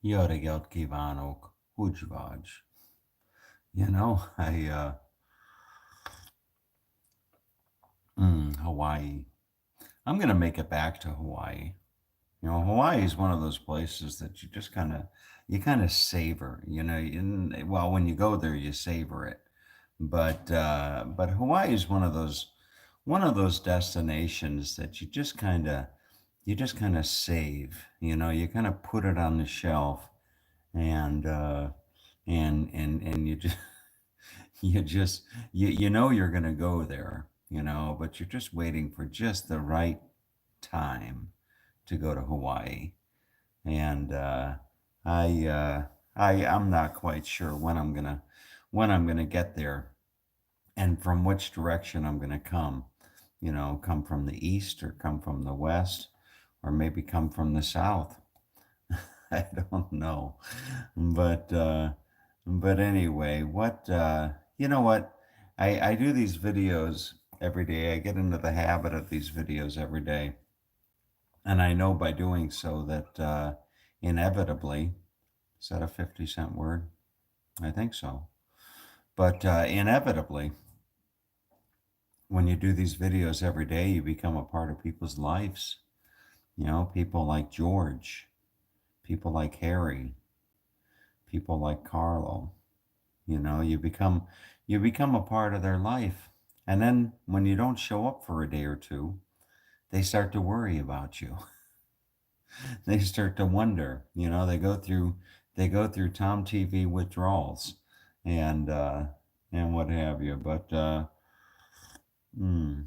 Jöreggelt kívánok, hogy vagy? You know, Hawaii. I'm gonna make it back to Hawaii. Hawaii is one of those places that you kind of savor. Well, when you go there, you savor it. But Hawaii is one of those destinations that you just kind of save. You kind of put it on the shelf, and and you just you just you know you're going to go there, but you're just waiting for just the right time to go to Hawaii. And I'm not quite sure when I'm gonna get there, and from which direction I'm gonna come. Come from the east, or come from the west, or maybe come from the south. I don't know. But but anyway, you know what? I do these videos every day. I get into the habit of these videos every day. And I know by doing so that inevitably, is that a 50-cent word? I think so. But inevitably, when you do these videos every day, you become a part of people's lives. People like George, people like Harry, people like Carlo. You become a part of their life. And then when you don't show up for a day or two, they start to worry about you. They start to wonder. They go through Tom TV withdrawals, and what have you. But hmm,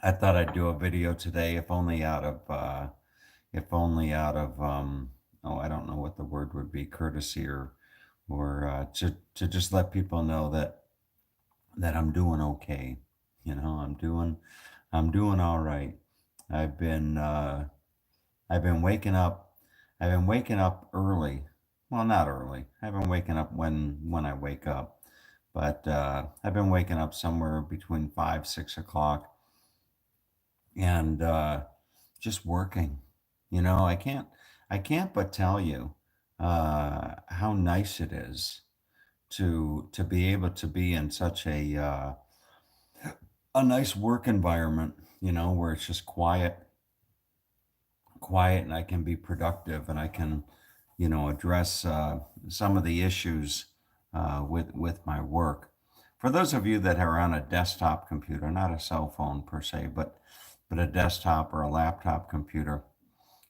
I thought I'd do a video today, if only out of oh, I don't know what the word would be, courtesy, or to just let people know that I'm doing okay. I'm doing all right. I've been uh, I've been waking up. I've been waking up early. Well, not early. I've been waking up when I wake up, but I've been waking up somewhere between 5, 6 o'clock, and just working. I can't but tell you how nice it is to be able to be in such a nice work environment. Where it's just quiet, and I can be productive, and I can, address some of the issues with my work. For those of you that are on a desktop computer, not a cell phone per se, but a desktop or a laptop computer,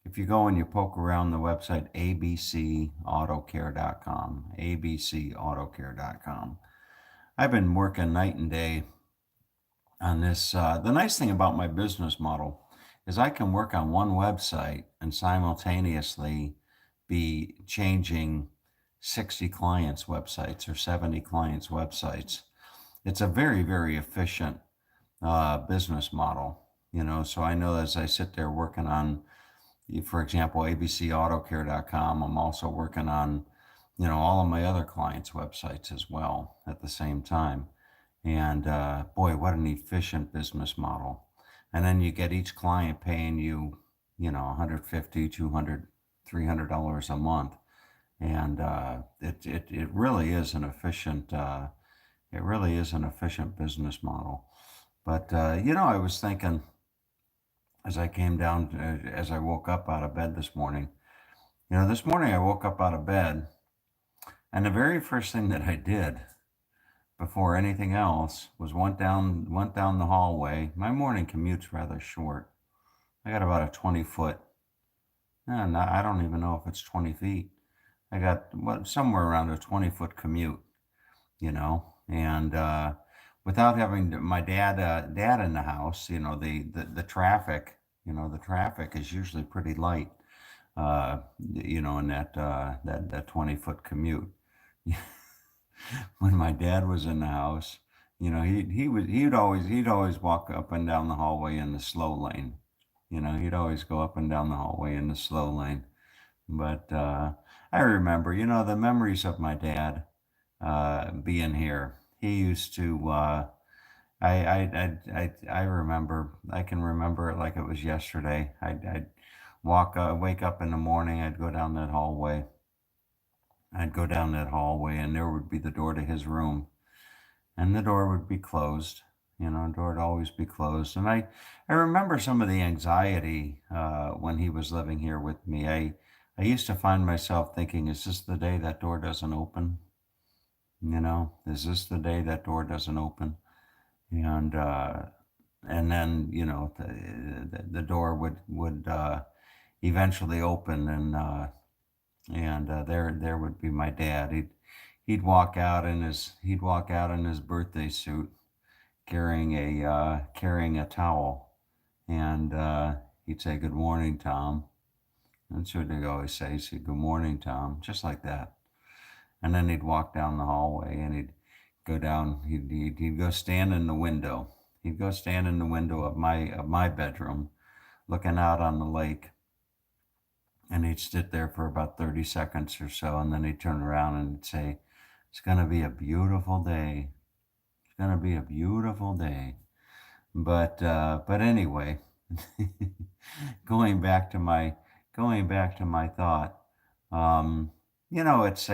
if you go and you poke around the website abcautocare.com, abcautocare.com, I've been working night and day on this. The nice thing about my business model is I can work on one website and simultaneously be changing 60 clients' websites or 70 clients' websites. It's a very, very efficient business model. So I know as I sit there working on, for example, abcautocare.com, I'm also working on, all of my other clients' websites as well at the same time. And boy, what an efficient business model. And then you get each client paying you, 150, 200, $300 a month. And it really is an efficient business model. But I was thinking as I came down, as I woke up out of bed this morning. This morning I woke up out of bed, and the very first thing that I did before anything else was went down the hallway. My morning commute's rather short. I got about a 20-foot. No, I don't even know if it's 20 feet. I got somewhere around a 20-foot commute. And without having my dad in the house, the traffic, the traffic is usually pretty light. In that 20-foot commute. When my dad was in the house, he'd always walk up and down the hallway in the slow lane. He'd always go up and down the hallway in the slow lane. But I remember, the memories of my dad being here. He used to. I remember. I can remember it like it was yesterday. wake up in the morning, I'd go down that hallway. I'd go down that hallway, and there would be the door to his room, and the door would be closed. The door would always be closed. And I remember some of the anxiety when he was living here with me. I used to find myself thinking, is this the day that door doesn't open? Is this the day that door doesn't open? And and then the door would eventually open, and there would be my dad. He'd walk out in his birthday suit, carrying a towel, and he'd say, "Good morning, Tom." That's what he'd always say. He'd say, "Good morning, Tom," just like that. And then he'd walk down the hallway, and he'd go down. He'd go stand in the window. He'd go stand in the window of my bedroom, looking out on the lake. And he'd sit there for about 30 seconds or so, and then he'd turn around and say, "It's going to be a beautiful day. It's going to be a beautiful day." But anyway, going back to my going back to my thought, um, it's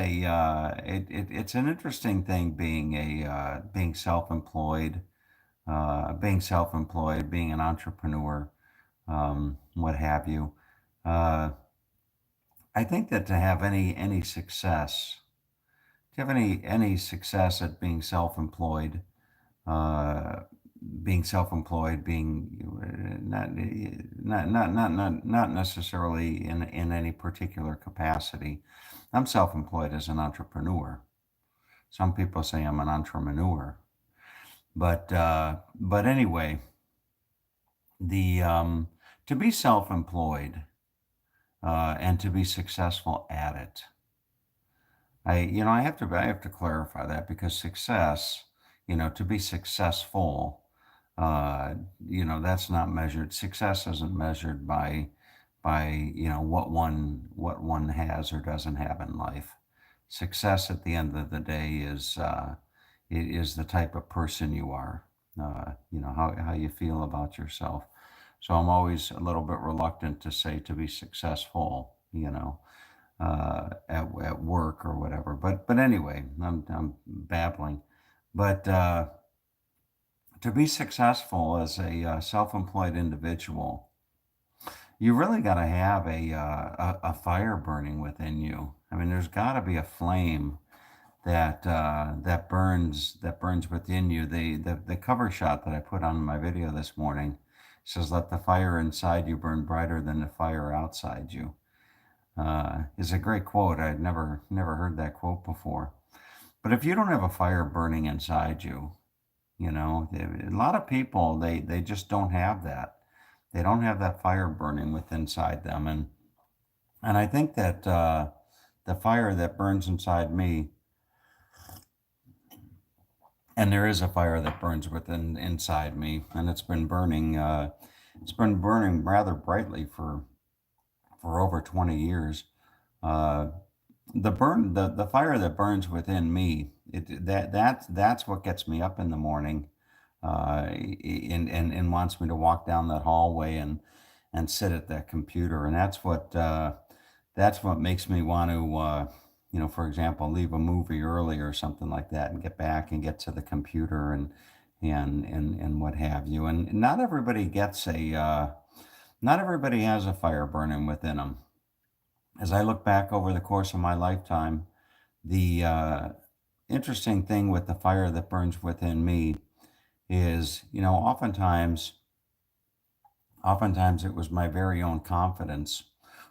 an interesting thing being self-employed, being an entrepreneur, what have you. Uh, I think that to have any success, to have any success at uh, being self-employed, being not necessarily in any particular capacity. I'm self-employed as an entrepreneur. Some people say I'm an entrepreneur, but anyway, the to be self-employed and to be successful at it. I have to clarify that because success, to be successful, uh, that's not measured. Success isn't measured by what one has or doesn't have in life. Success at the end of the day is the type of person you are. How you feel about yourself. So I'm always a little bit reluctant to say to be successful. At work or whatever. But anyway, I'm babbling. But to be successful as a self-employed individual, you really got to have a fire burning within you. I mean, there's got to be a flame that burns within you. The cover shot that I put on my video this morning says, "Let the fire inside you burn brighter than the fire outside you." Is a great quote. I'd never heard that quote before. But if you don't have a fire burning inside you, a lot of people they just don't have that. They don't have that fire burning within inside them, and I think that the fire that burns inside me, and there is a fire that burns within inside me, and it's been burning. It's been burning rather brightly for over 20 years. Uh, the fire that burns within me, that's what gets me up in the morning, and wants me to walk down that hallway and sit at that computer, and that's what makes me want to for example, leave a movie early or something like that and get back and get to the computer and what have you. And not everybody has a fire burning within them. As I look back over the course of my lifetime, the interesting thing with the fire that burns within me is, oftentimes it was my very own confidence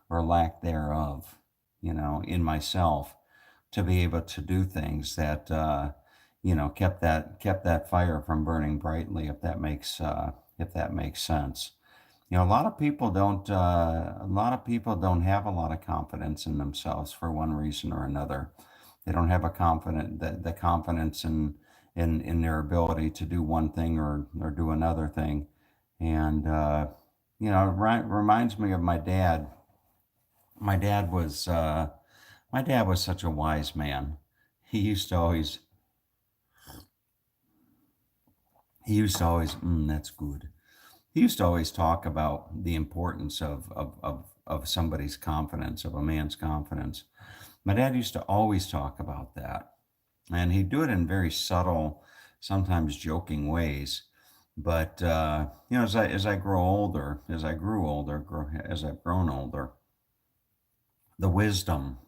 or lack thereof, in myself to be able to do things that, kept that fire from burning brightly, if that makes sense. A lot of people don't have a lot of confidence in themselves for one reason or another. They don't have the confidence in their ability to do one thing or do another thing. And it reminds me of my dad. My dad was my dad was such a wise man. He used to always that's good. He used to always talk about the importance of of somebody's confidence, of a man's confidence. My dad used to always talk about that, and he'd do it in very subtle, sometimes joking ways. But as I grow older, as I grew older, as I've grown older, the wisdom,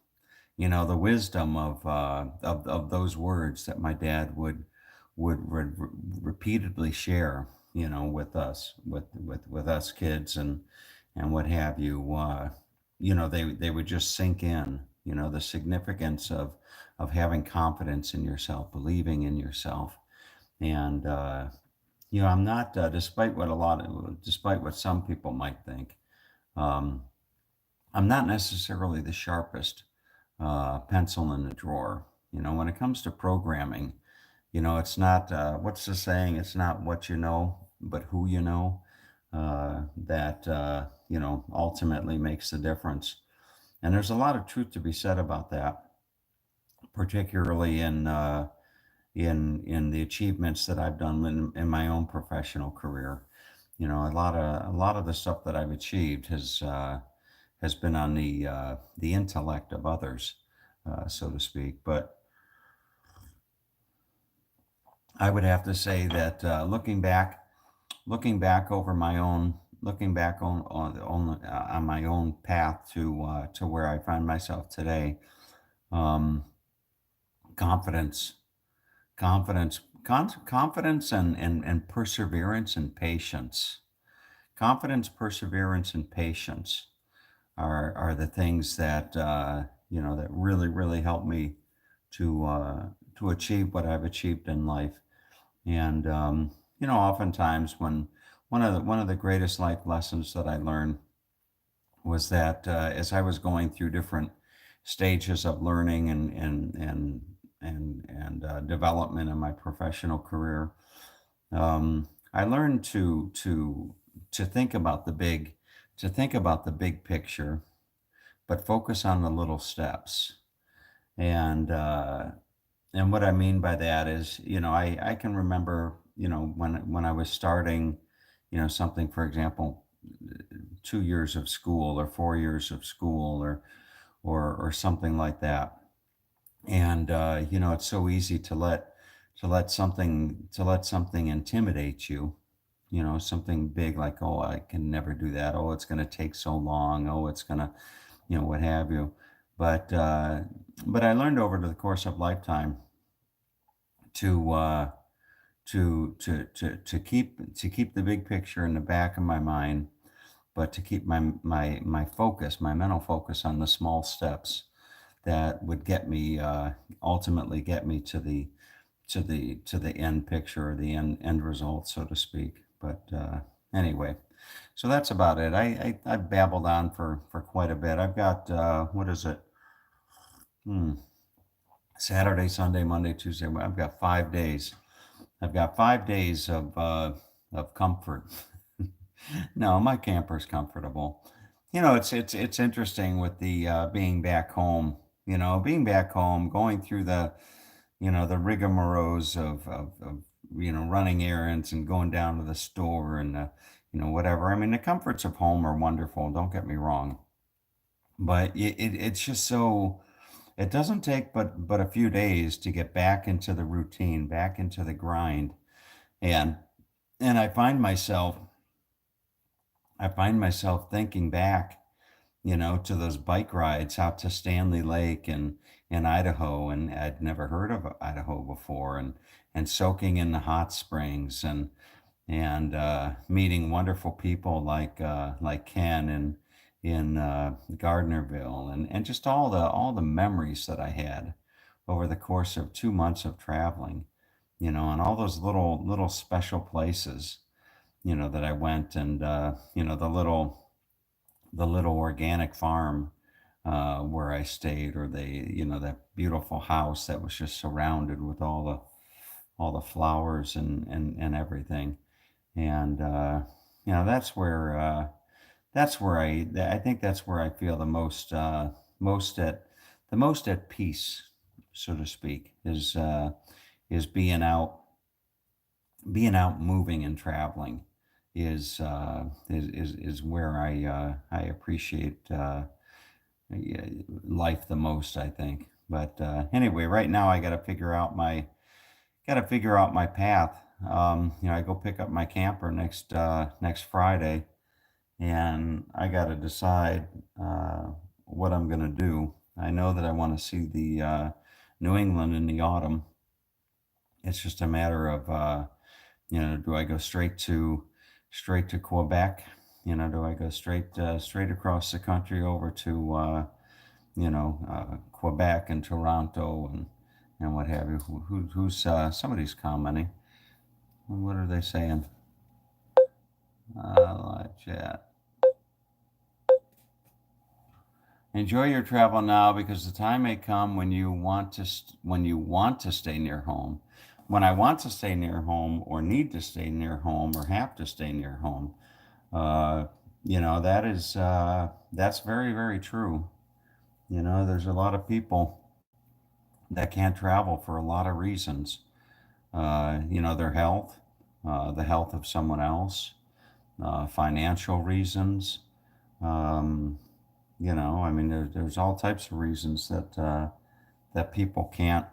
the wisdom of those words that my dad would repeatedly share, with us, with us kids, and what have you. They would just sink in. The significance of having confidence in yourself, believing in yourself, and I'm not, despite what some people might think. Um, I'm not necessarily the sharpest pencil in the drawer. When it comes to programming, it's not, what's the saying? It's not what you know, but who you know, that, ultimately makes the difference. And there's a lot of truth to be said about that, particularly in the achievements that I've done in my own professional career. A lot of the stuff that I've achieved has been on the intellect of others, so to speak. But I would have to say that looking back over my own, looking back on my own path to where I find myself today, um, confidence, confidence, and perseverance and patience. Confidence, perseverance, and patience are the things that that really help me to achieve what I've achieved in life. And oftentimes when one of the greatest life lessons that I learned was that as I was going through different stages of learning and development in my professional career, I learned to think about the big picture, but focus on the little steps. And what I mean by that is, I can remember, when I was starting, something, for example, 2 years of school or 4 years of school or something like that. And it's so easy to let something intimidate you. Something big like, oh, I can never do that. Oh, it's going to take so long. Oh, it's going to, what have you. But I learned over the course of lifetime to keep the big picture in the back of my mind, but to keep my focus, my mental focus on the small steps that would ultimately get me to the end picture, or the end result, so to speak. But anyway, so that's about it. I babbled on for quite a bit. I've got what is it? Hmm. Saturday, Sunday, Monday, Tuesday. I've got 5 days. I've got 5 days of comfort. No, my camper's comfortable. It's interesting with the being back home. Being back home, going through the rigmaroles of running errands and going down to the store and whatever. I mean, the comforts of home are wonderful. Don't get me wrong, but it's just so. It doesn't take but a few days to get back into the routine, back into the grind, and I find myself thinking back, to those bike rides out to Stanley Lake and in Idaho, and I'd never heard of Idaho before, and soaking in the hot springs, and meeting wonderful people like Ken in Gardnerville, and just all the memories that I had over the course of 2 months of traveling, and all those little special places, that I went, and the little organic farm where I stayed, or that beautiful house that was just surrounded with all the flowers and everything. And I think that's where I feel the most at peace, so to speak, is being out moving and traveling, is where I appreciate yeah, life the most, I think. But anyway, right now I got to figure out my path. I go pick up my camper next Friday, and I got to decide what I'm going to do. I know that I want to see the New England in the autumn. It's just a matter of do I go straight to Quebec? Do I go straight across the country over to Quebec and Toronto and what have you? Who's somebody's commenting? What are they saying? Live chat. Enjoy your travel now because the time may come when you want to stay near home. When I want to stay near home or need to stay near home or have to stay near home, uh, that's very, very true. There's a lot of people that can't travel for a lot of reasons. Their health, the health of someone else, financial reasons. Um, I mean, there's all types of reasons that people can't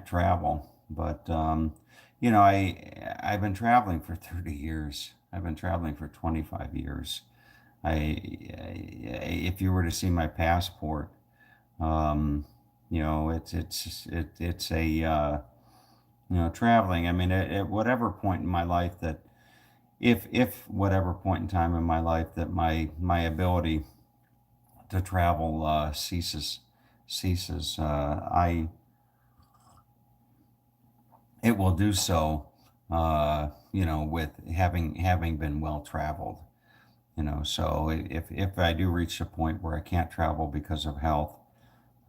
travel. But I've been traveling for 30 years. I've been traveling for 25 years. If you were to see my passport, um, it's a traveling. I mean, at whatever point in my life that if whatever point in time in my life that my ability to travel ceases, I it will do so. With having been well traveled. So if I do reach a point where I can't travel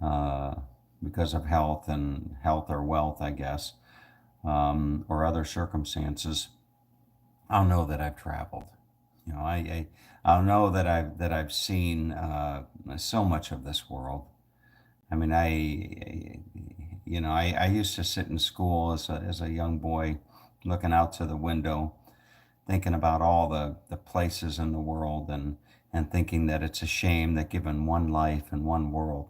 uh, because of health and health or wealth, I guess, or other circumstances, I'll know that I've traveled. I'll know that I've seen so much of this world. I mean, I used to sit in school as a young boy, looking out to the window, thinking about all the places in the world and thinking that it's a shame that given one life and one world,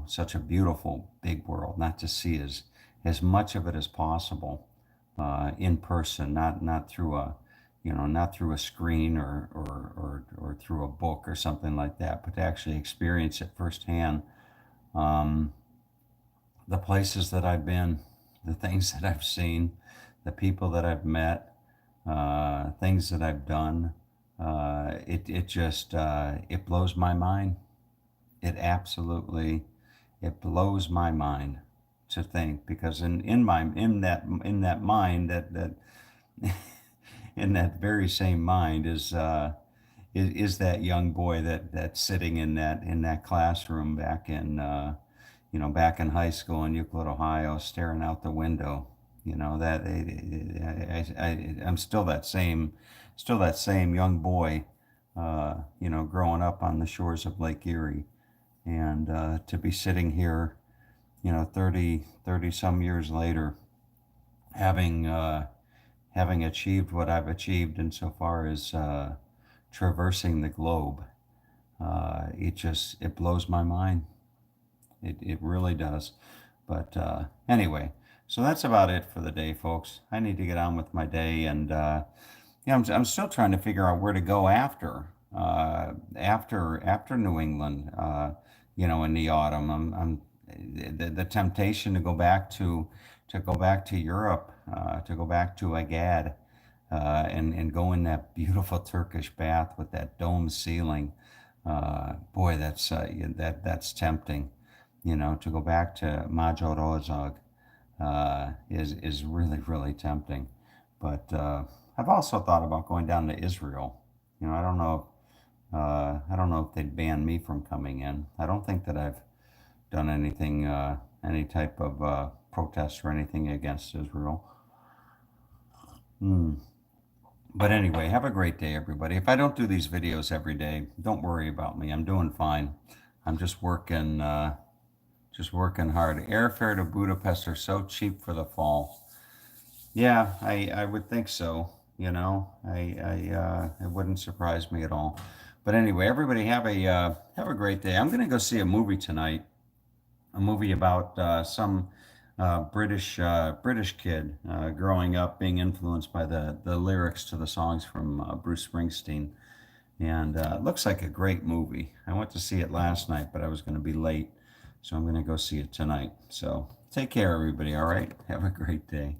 such a beautiful big world, not to see as much of it as possible in person, not through a screen or through a book or something like that, but to actually experience it firsthand. Um, the places that I've been, the things that I've seen, the people that I've met, things that I've done. It just it blows my mind. It absolutely it blows my mind to think because in that mind that in that very same mind is that young boy that's sitting in that classroom back in high school in Euclid, Ohio, staring out the window. That I'm still that same young boy, growing up on the shores of Lake Erie, and to be sitting here, 30 some years later, having having achieved what I've achieved insofar as traversing the globe, it blows my mind. It really does. But anyway, so that's about it for the day, folks. I need to get on with my day, and I'm still trying to figure out where to go after New England. In the autumn, the temptation to go back to Europe, to go back to Agad, and go in that beautiful Turkish bath with that dome ceiling. Boy, that's tempting. To go back to Majorozog is really, really tempting. But I've also thought about going down to Israel. I don't know if they'd ban me from coming in. I don't think that I've done anything, any type of protest or anything against Israel. Hmm. But anyway, have a great day, everybody. If I don't do these videos every day, don't worry about me. I'm doing fine. I'm just working hard. Airfare to Budapest are so cheap for the fall. Yeah, I would think so. You know, it wouldn't surprise me at all. But anyway, everybody have a great day. I'm gonna go see a movie tonight, a movie about some British kid growing up, being influenced by the lyrics to the songs from Bruce Springsteen, and it looks like a great movie. I went to see it last night, but I was going to be late, so I'm going to go see it tonight. So take care, everybody. All right, have a great day.